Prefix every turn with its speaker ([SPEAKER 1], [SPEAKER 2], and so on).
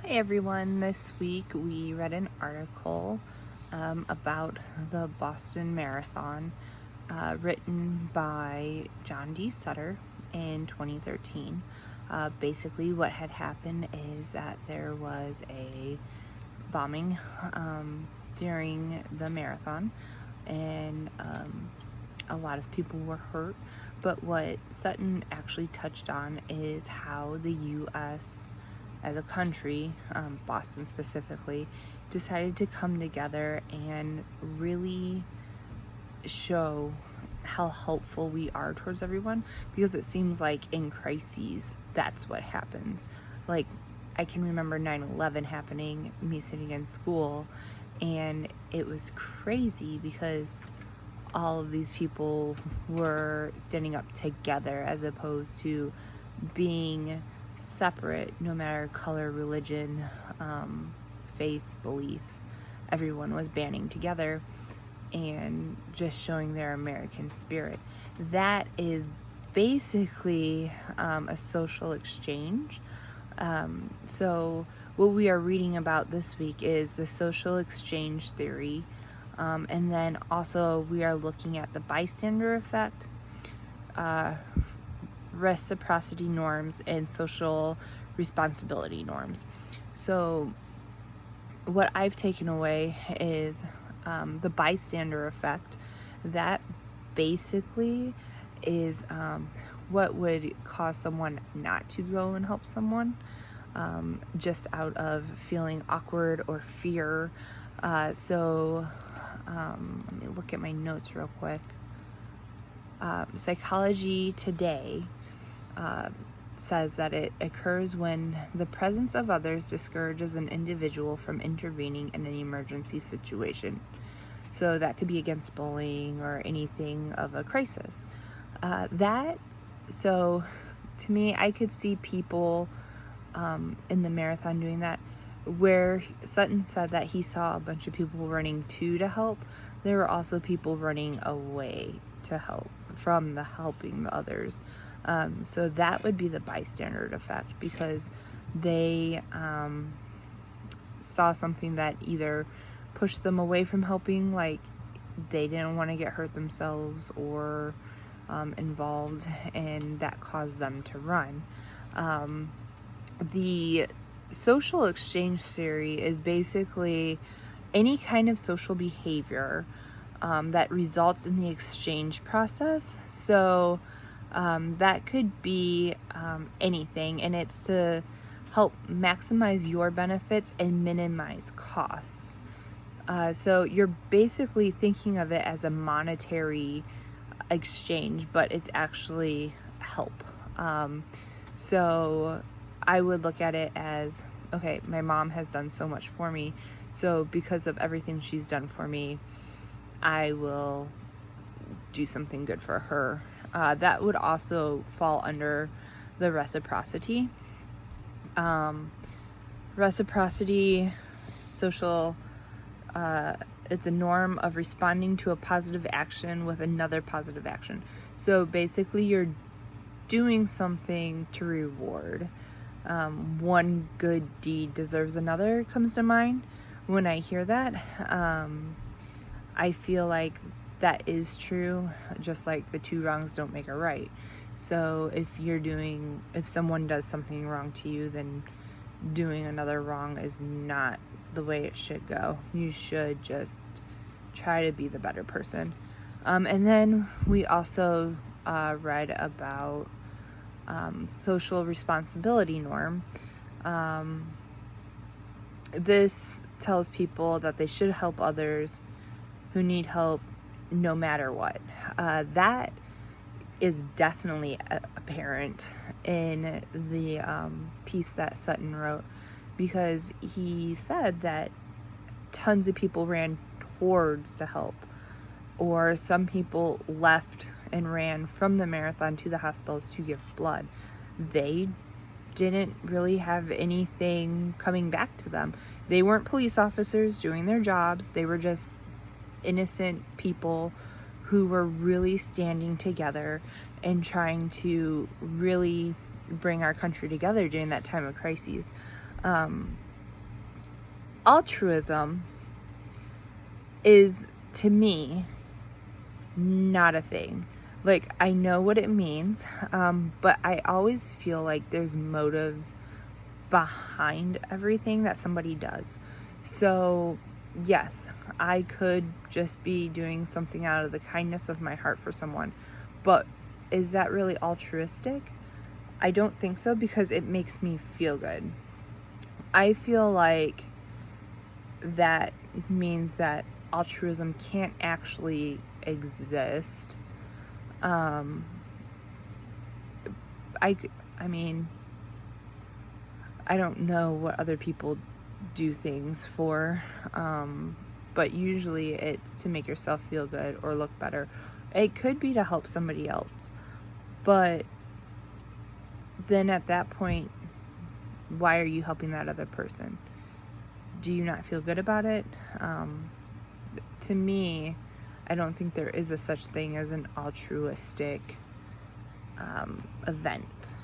[SPEAKER 1] Hey everyone, this week we read an article about the Boston Marathon written by John D. Sutter in 2013. Basically, what had happened is that there was a bombing during the marathon, and a lot of people were hurt. But what Sutton actually touched on is how the U.S. as a country, Boston specifically, decided to come together and really show how helpful we are towards everyone, because it seems like in crises, that's what happens. Like, I can remember 9/11 happening, me sitting in school, and it was crazy because all of these people were standing up together as opposed to being separate, no matter color, religion, faith, beliefs. Everyone was banding together and just showing their American spirit. That is basically a social exchange. So what we are reading about this week is the social exchange theory. And then also we are looking at the bystander effect, reciprocity norms, and social responsibility norms. So what I've taken away is the bystander effect. That basically is what would cause someone not to go and help someone, just out of feeling awkward or fear. So let me look at my notes real quick. Psychology Today says that it occurs when the presence of others discourages an individual from intervening in an emergency situation. So that could be against bullying or anything of a crisis. So to me, I could see people in the marathon doing that, where Sutton said that he saw a bunch of people running to help. There were also people running away to help from the helping the others. So that would be the bystander effect, because they saw something that either pushed them away from helping, like they didn't want to get hurt themselves or involved, and that caused them to run. The social exchange theory is basically any kind of social behavior that results in the exchange process. So that could be anything, and it's to help maximize your benefits and minimize costs. So you're basically thinking of it as a monetary exchange, but it's actually help. So I would look at it as, okay, my mom has done so much for me, so because of everything she's done for me, I will do something good for her. That would also fall under the reciprocity. Reciprocity, social, it's a norm of responding to a positive action with another positive action. So basically you're doing something to reward. One good deed deserves another comes to mind when I hear that. I feel like that is true, just like the two wrongs don't make a right. So if someone does something wrong to you, then doing another wrong is not the way it should go. You should just try to be the better person. And then we also read about social responsibility norm. This tells people that they should help others who need help no matter what. That is definitely apparent in the piece that Sutton wrote, because he said that tons of people ran towards to help, or some people left and ran from the marathon to the hospitals to give blood. They didn't really have anything coming back to them. They weren't police officers doing their jobs. They were just innocent people who were really standing together and trying to really bring our country together during that time of crises. altruism is, to me, not a thing. Like, I know what it means, but I always feel like there's motives behind everything that somebody does. So, yes, I could just be doing something out of the kindness of my heart for someone, but is that really altruistic? I don't think so, because it makes me feel good. I feel like that means that altruism can't actually exist. Um, I mean, I don't know what other people do things for, but usually it's to make yourself feel good or look better. It could be to help somebody else, but then at that point, why are you helping that other person? Do you not feel good about it? To me, I don't think there is a such thing as an altruistic event.